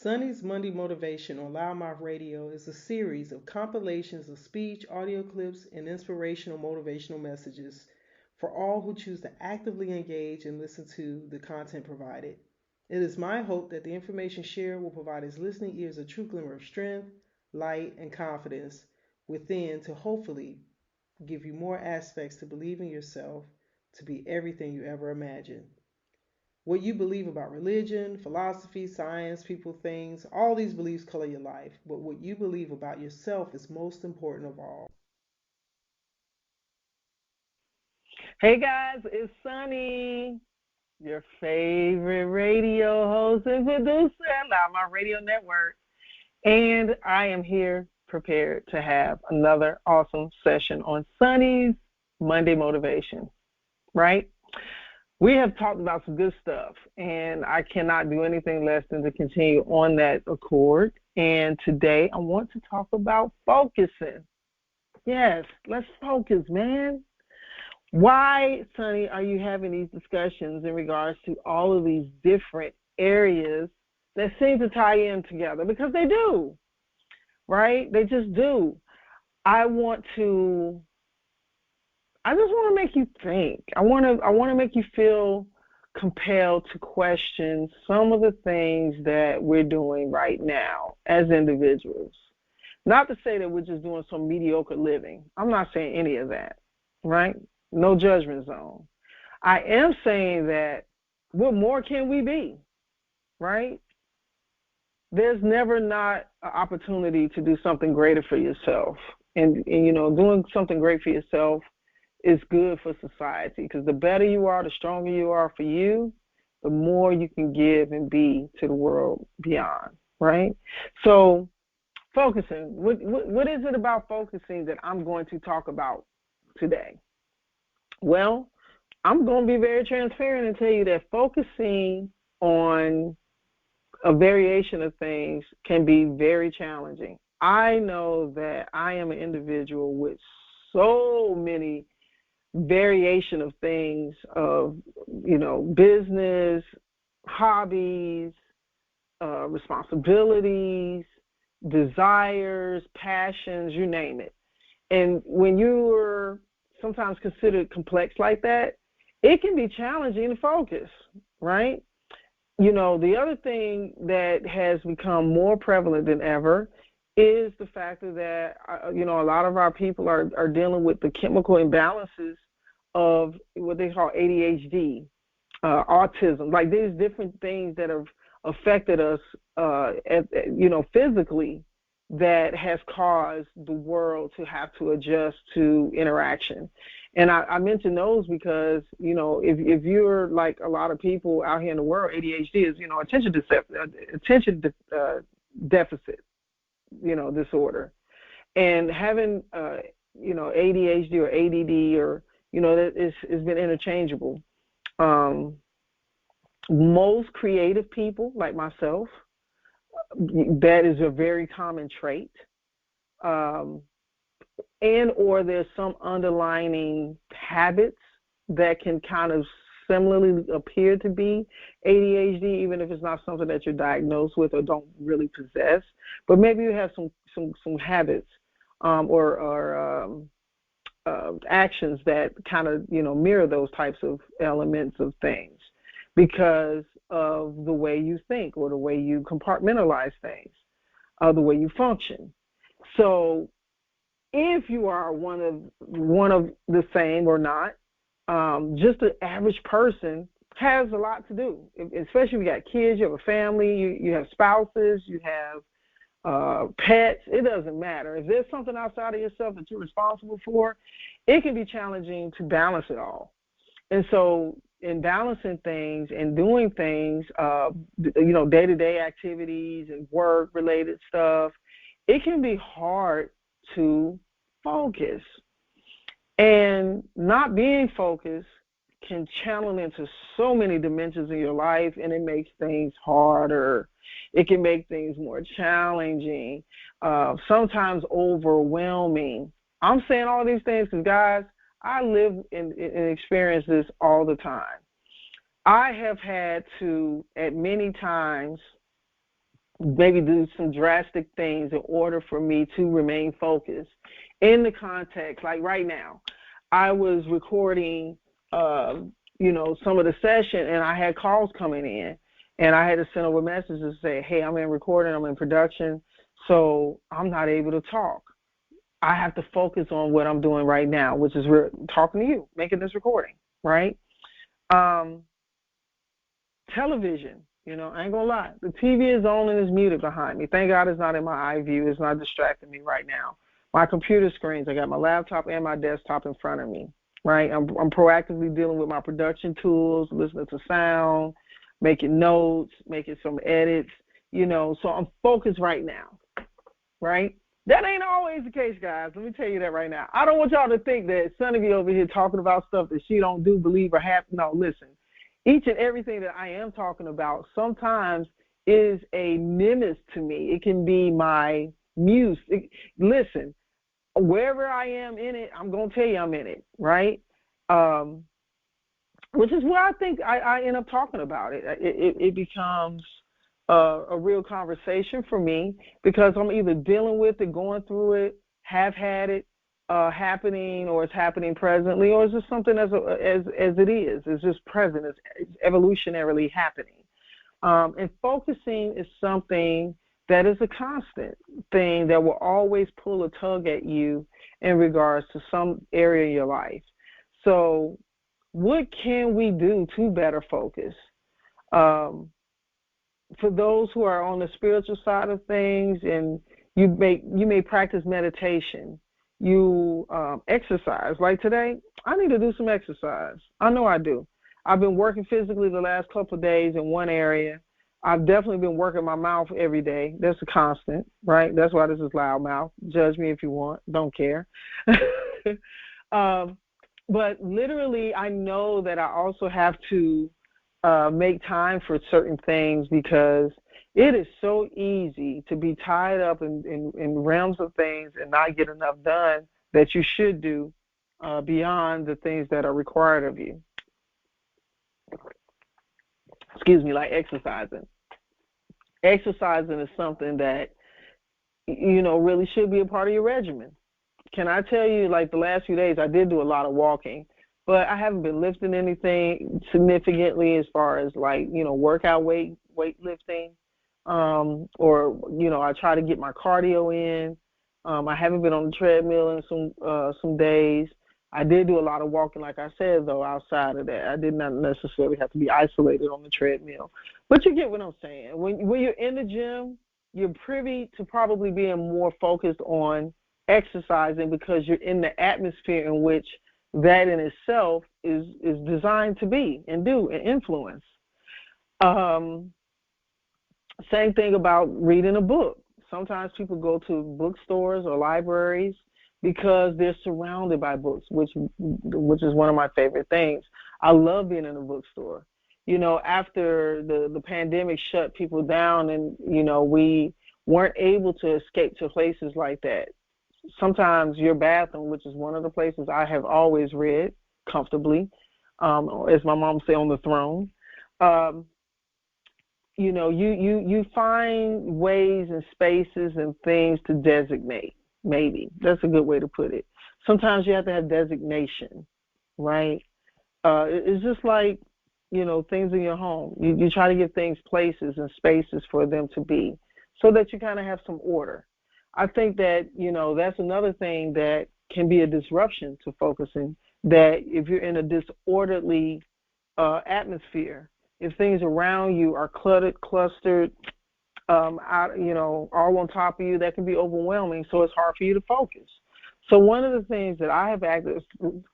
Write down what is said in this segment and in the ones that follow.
Sonny's Monday Motivation on Loudmouth Radio is a series of compilations of speech, audio clips, and inspirational motivational messages for all who choose to actively engage and listen to the content provided. It is my hope that the information shared will provide his listening ears a true glimmer of strength, light, and confidence within to hopefully give you more aspects to believe in yourself to be everything you ever imagined. What you believe about religion, philosophy, science, people, things, all these beliefs color your life. But what you believe about yourself is most important of all. Hey guys, it's Sonny, your favorite radio host and producer on my radio network. And I am here prepared to have another awesome session on Sonny's Monday Motivation, right? We have talked about some good stuff, and I cannot do anything less than to continue on that accord. And today I want to talk about focusing. Yes, let's focus, man. Why, Sonny, are you having these discussions in regards to all of these different areas that seem to tie in together? Because they do, right? They just do. I just want to make you think. I want to make you feel compelled to question some of the things that we're doing right now as individuals. Not to say that we're just doing some mediocre living. I'm not saying any of that, right? No judgment zone. I am saying that what more can we be, right? There's never not an opportunity to do something greater for yourself. And doing something great for yourself is good for society, because the better you are, the stronger you are for you, the more you can give and be to the world beyond, right? So focusing, what is it about focusing that I'm going to talk about today? Well, I'm going to be very transparent and tell you that focusing on a variation of things can be very challenging. I know that I am an individual with so many variation of things, of business, hobbies, responsibilities, desires, passions, you name it. And when you're sometimes considered complex like that, it can be challenging to focus, right? The other thing that has become more prevalent than ever is the factor that, a lot of our people are dealing with the chemical imbalances of what they call ADHD, autism, like these different things that have affected us, physically, that has caused the world to have to adjust to interaction. And I mention those because, if you're like a lot of people out here in the world, ADHD is, attention deficit, disorder. And having, ADHD or ADD or, it's been interchangeable. Most creative people like myself, that is a very common trait. And or there's some underlying habits that can kind of similarly appear to be ADHD, even if it's not something that you're diagnosed with or don't really possess. But maybe you have some habits or actions that kind of mirror those types of elements of things because of the way you think or the way you compartmentalize things, the way you function. So if you are one of the same or not, just an average person has a lot to do, especially if you got kids, you have a family, you have spouses, you have pets. It doesn't matter. If there's something outside of yourself that you're responsible for, it can be challenging to balance it all. And so in balancing things and doing things, day-to-day activities and work-related stuff, it can be hard to focus. And not being focused can channel into so many dimensions in your life, and it makes things harder. It can make things more challenging, sometimes overwhelming. I'm saying all these things because, guys, I live and experience this all the time. I have had to, at many times, maybe do some drastic things in order for me to remain focused in the context. Like right now, I was recording, some of the session, and I had calls coming in, and I had to send over messages to say, hey, I'm in recording, I'm in production, so I'm not able to talk. I have to focus on what I'm doing right now, which is talking to you, making this recording, right? Television, I ain't gonna lie. The TV is on and it's muted behind me. Thank God it's not in my eye view. It's not distracting me right now. My computer screens, I got my laptop and my desktop in front of me, right? I'm proactively dealing with my production tools, listening to sound, making notes, making some edits, so I'm focused right now, right? That ain't always the case, guys. Let me tell you that right now. I don't want y'all to think that Sonny be over here talking about stuff that she don't do, believe, or have. No, listen. Each and everything that I am talking about sometimes is a nemesis to me. It can be my muse. Listen, wherever I am in it, I'm going to tell you I'm in it, right? Which is where I think I end up talking about it. It becomes a real conversation for me because I'm either dealing with it, going through it, have had it happening, or it's happening presently, or is it something as it is? It's just present. It's evolutionarily happening. And focusing is something that is a constant thing that will always pull a tug at you in regards to some area in your life. So what can we do to better focus? For those who are on the spiritual side of things, and you may practice meditation, you exercise. Like today, I need to do some exercise. I know I do. I've been working physically the last couple of days in one area. I've definitely been working my mouth every day. That's a constant, right? That's why this is loud mouth. Judge me if you want. Don't care. But literally, I know that I also have to make time for certain things because it is so easy to be tied up in realms of things and not get enough done that you should do beyond the things that are required of you. Excuse me, like exercising. Exercising is something that, really should be a part of your regimen. Can I tell you, like the last few days, I did do a lot of walking, but I haven't been lifting anything significantly as far as like, workout weightlifting, or, I try to get my cardio in. I haven't been on the treadmill in some days. I did do a lot of walking, like I said, though, outside of that. I did not necessarily have to be isolated on the treadmill. But you get what I'm saying. When you're in the gym, you're privy to probably being more focused on exercising because you're in the atmosphere in which that in itself is designed to be and do and influence. Same thing about reading a book. Sometimes people go to bookstores or libraries because they're surrounded by books, which is one of my favorite things. I love being in a bookstore. After the pandemic shut people down and, we weren't able to escape to places like that. Sometimes your bathroom, which is one of the places I have always read comfortably, as my mom say, on the throne. You find ways and spaces and things to designate. Maybe that's a good way to put it. Sometimes you have to have designation, right? It's just like, things in your home. You try to give things places and spaces for them to be so that you kind of have some order. I think that, that's another thing that can be a disruption to focusing, that if you're in a disorderly atmosphere, if things around you are clustered, all on top of you, that can be overwhelming, so it's hard for you to focus. So one of the things that I have acted,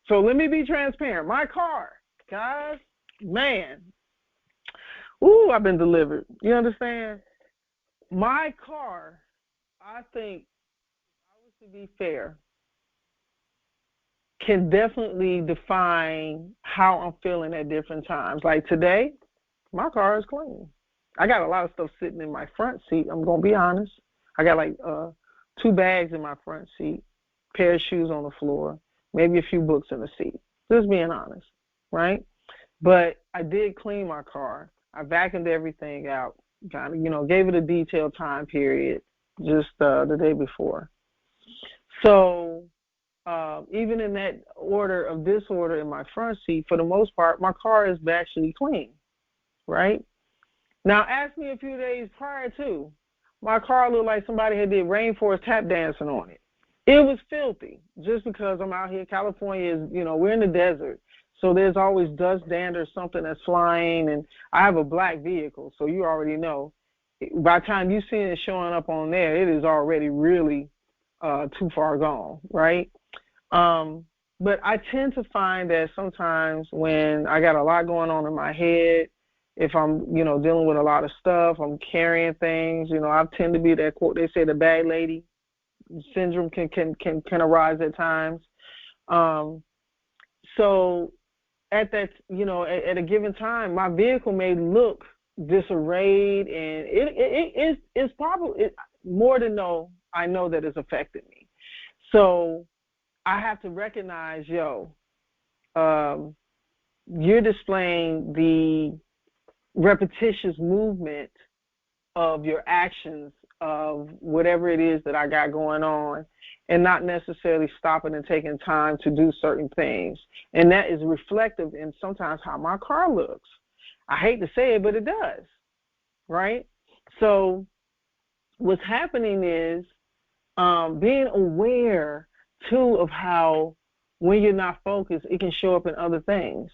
so let me be transparent. My car, guys, man, I've been delivered. You understand? My car, I think, if I was to be fair, can definitely define how I'm feeling at different times. Like today, my car is clean. I got a lot of stuff sitting in my front seat. I'm going to be honest. I got like 2 bags in my front seat, pair of shoes on the floor, maybe a few books in the seat. Just being honest, right? But I did clean my car. I vacuumed everything out. Kind of, gave it a detailed time period just the day before. So even in that order of disorder in my front seat, for the most part, my car is actually clean, right? Now, ask me a few days prior to, my car looked like somebody had did rainforest tap dancing on it. It was filthy, just because I'm out here. California is, we're in the desert, so there's always dust, dander, something that's flying, and I have a black vehicle, so you already know. By the time you see it showing up on there, it is already really too far gone, right? Um, but I tend to find that sometimes when I got a lot going on in my head, if I'm, dealing with a lot of stuff, I'm carrying things, I tend to be that quote, they say the bag lady syndrome can arise at times. Um, so at that, at a given time, my vehicle may look disarrayed, and it's probably more than no, I know that it's affected me. So I have to recognize, um, you're displaying the repetitious movement of your actions of whatever it is that I got going on, and not necessarily stopping and taking time to do certain things. And that is reflective in sometimes how my car looks. I hate to say it, but it does, right? So what's happening is being aware, too, of how when you're not focused, it can show up in other things.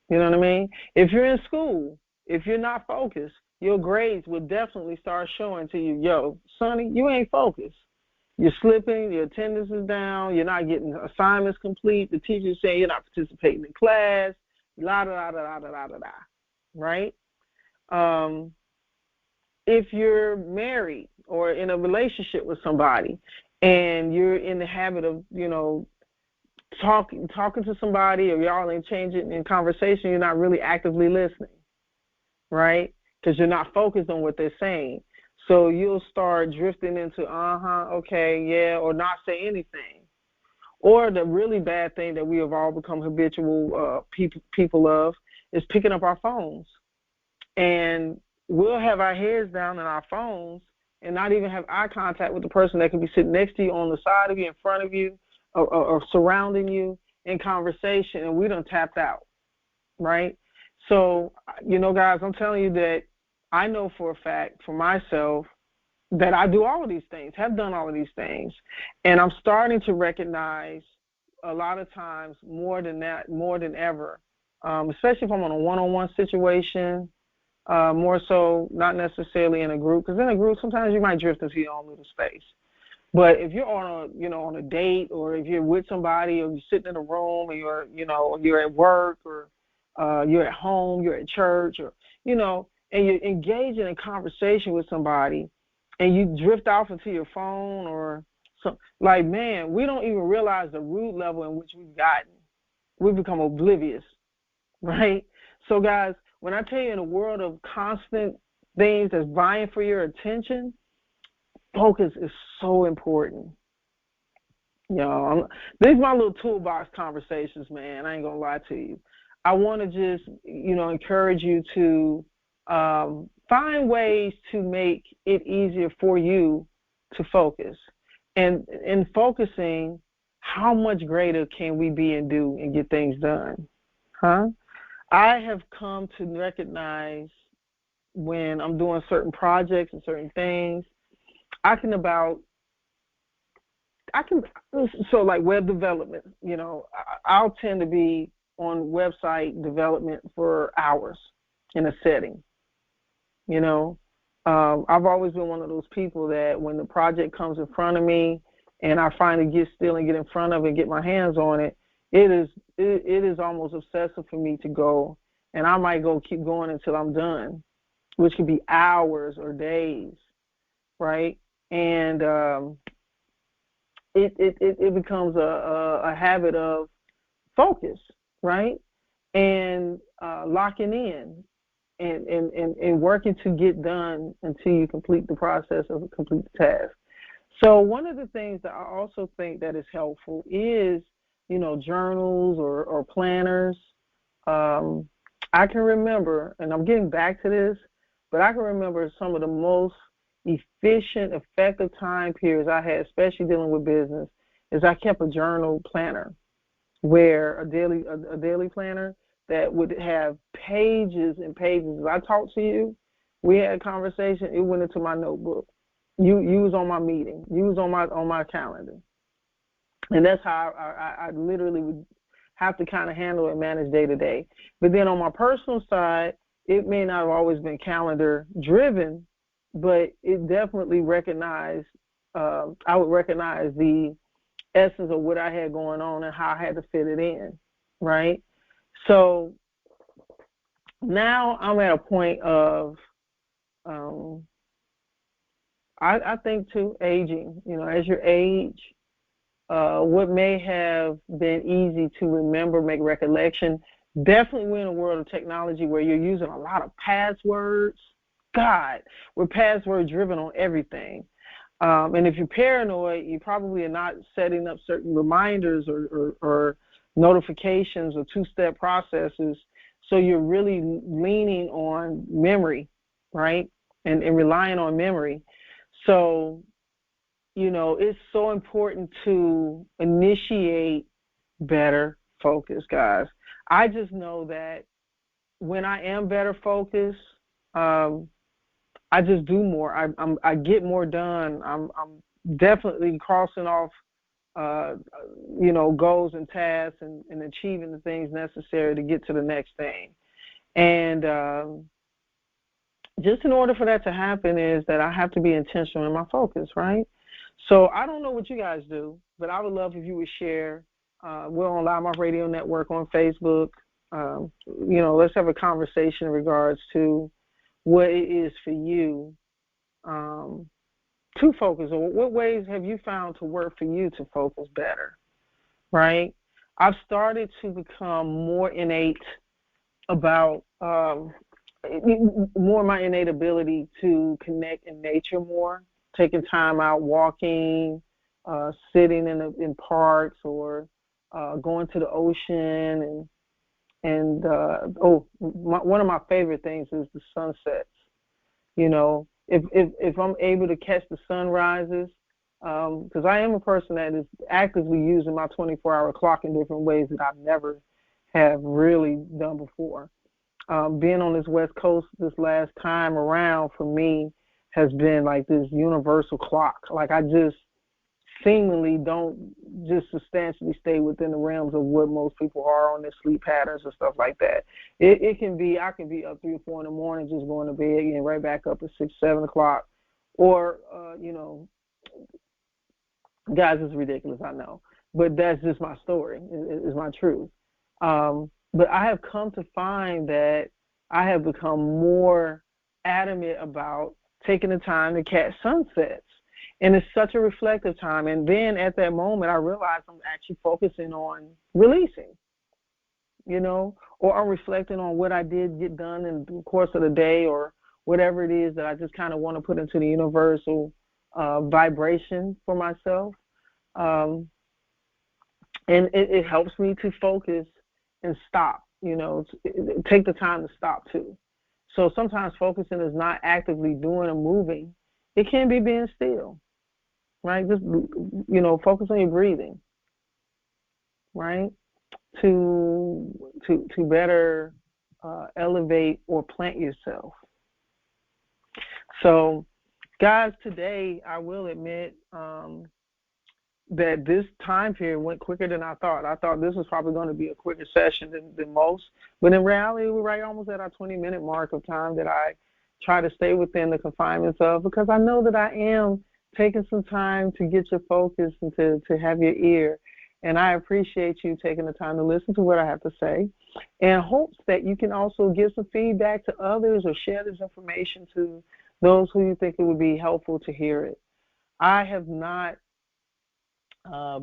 You know what I mean? If you're in school, if you're not focused, your grades will definitely start showing to you, Sonny, you ain't focused. You're slipping, your attendance is down, you're not getting assignments complete, the teacher's saying you're not participating in class, la da da da da da da da, right? If you're married or in a relationship with somebody and you're in the habit of, talking to somebody, or y'all ain't changing in conversation, you're not really actively listening, right? Because you're not focused on what they're saying. So you'll start drifting into, okay, yeah, or not say anything. Or the really bad thing that we have all become habitual people of is picking up our phones. And we'll have our heads down in our phones and not even have eye contact with the person that can be sitting next to you, on the side of you, in front of you, or surrounding you in conversation, and we done tapped out, right? So, guys, I'm telling you that I know for a fact, for myself, that I do all of these things, have done all of these things, and I'm starting to recognize a lot of times more than ever, especially if I'm on a one-on-one situation, more so not necessarily in a group, because in a group sometimes you might drift into your own little space. But if you're on a date, or if you're with somebody, or you're sitting in a room, and you're at work, or you're at home, you're at church, or and you're engaging in conversation with somebody, and you drift off into your phone, or man, we don't even realize the root level in which we've gotten. We've become oblivious, right? So, guys, when I tell you, in a world of constant things that's vying for your attention, focus is so important. These are my little toolbox conversations, man. I ain't gonna lie to you. I want to just, encourage you to find ways to make it easier for you to focus. And in focusing, how much greater can we be and do and get things done? I have come to recognize, when I'm doing certain projects and certain things, so like web development, I'll tend to be on website development for hours in a setting. I've always been one of those people that when the project comes in front of me and I finally get still and get in front of it and get my hands on it, it is almost obsessive for me to go, and I might keep going until I'm done, which could be hours or days, right? And it becomes a habit of focus, right? And locking in and working to get done until you complete the process of complete the task. So one of the things that I also think that is helpful is, journals or planners. I can remember, and I'm getting back to this, but I can remember some of the most efficient, effective time periods I had, especially dealing with business, is I kept a journal planner where a daily planner that would have pages and pages. As I talked to you, we had a conversation, it went into my notebook. You was on my meeting. You was on my calendar. And that's how I literally would have to kind of handle and manage day to day. But then on my personal side, it may not have always been calendar driven, but it definitely recognized, I would recognize the essence of what I had going on and how I had to fit it in, right? So now I'm at a point of, I think too, aging. As you age, what may have been easy to remember, make recollection, definitely we're in a world of technology where you're using a lot of passwords. God, we're password driven on everything. And if you're paranoid, you probably are not setting up certain reminders or notifications or two-step processes. So you're really leaning on memory, right? And relying on memory. So, it's so important to initiate better focus, guys. I just know that when I am better focused, I just do more. I get more done. I'm definitely crossing off, goals and tasks and achieving the things necessary to get to the next thing. And just in order for that to happen is that I have to be intentional in my focus, right? So I don't know what you guys do, but I would love if you would share. We're on Live Off Radio Network on Facebook. Let's have a conversation in regards to what it is for you to focus, or what ways have you found to work for you to focus better, right? I've started to become more innate about more my innate ability to connect in nature more, taking time out walking, sitting in parks, or going to the ocean, and one of my favorite things is the sunsets. If I'm able to catch the sunrises, because I am a person that is actively using my 24-hour clock in different ways that I've never have really done before. Being on this West Coast this last time around for me has been like this universal clock. Like I just seemingly don't just substantially stay within the realms of what most people are on their sleep patterns and stuff like that. It can be, I can be up 3 or 4 in the morning just going to bed and right back up at 6, 7 o'clock. Or, guys, it's ridiculous, I know. But that's just my story, is my truth. But I have come to find that I have become more adamant about taking the time to catch sunsets. And it's such a reflective time. And then at that moment, I realized I'm actually focusing on releasing, or I'm reflecting on what I did get done in the course of the day, or whatever it is that I just kind of want to put into the universal vibration for myself. And it helps me to focus and stop, take the time to stop too. So sometimes focusing is not actively doing or moving. It can be being still, right? Just, focus on your breathing, right? To better elevate or plant yourself. So, guys, today I will admit that this time period went quicker than I thought. I thought this was probably going to be a quicker session than most. But in reality, we're right almost at our 20-minute mark of time that I try to stay within the confinements of, because I know that I am taking some time to get your focus and to have your ear. And I appreciate you taking the time to listen to what I have to say, and hopes that you can also give some feedback to others or share this information to those who you think it would be helpful to hear it. I have not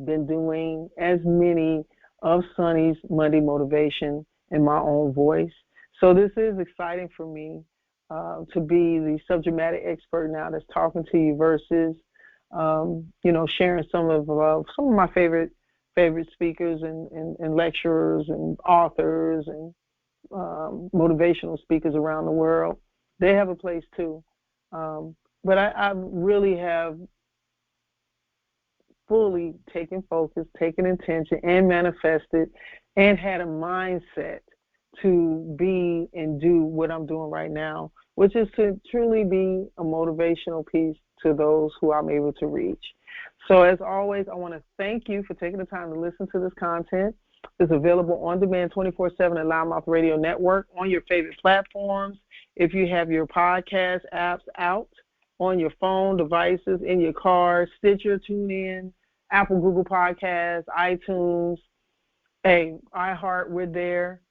been doing as many of Sonny's Monday Motivation in my own voice. So this is exciting for me to be the subject matter expert now that's talking to you versus, sharing some of my favorite speakers and lecturers and authors and motivational speakers around the world. They have a place too. But I really have fully taken focus, taken intention, and manifested, and had a mindset to be and do what I'm doing right now, which is to truly be a motivational piece to those who I'm able to reach. So, as always, I want to thank you for taking the time to listen to this content. It's available on demand 24/7 at Loudmouth Radio Network on your favorite platforms. If you have your podcast apps out on your phone devices, in your car, Stitcher, TuneIn, Apple, Google Podcasts, iTunes, iHeart, we're there.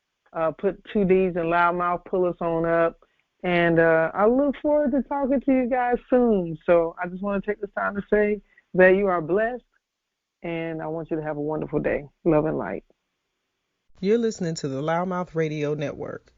Put 2Ds in Loudmouth, pull us on up. And I look forward to talking to you guys soon. So I just want to take this time to say that you are blessed, and I want you to have a wonderful day. Love and light. You're listening to the Loudmouth Radio Network.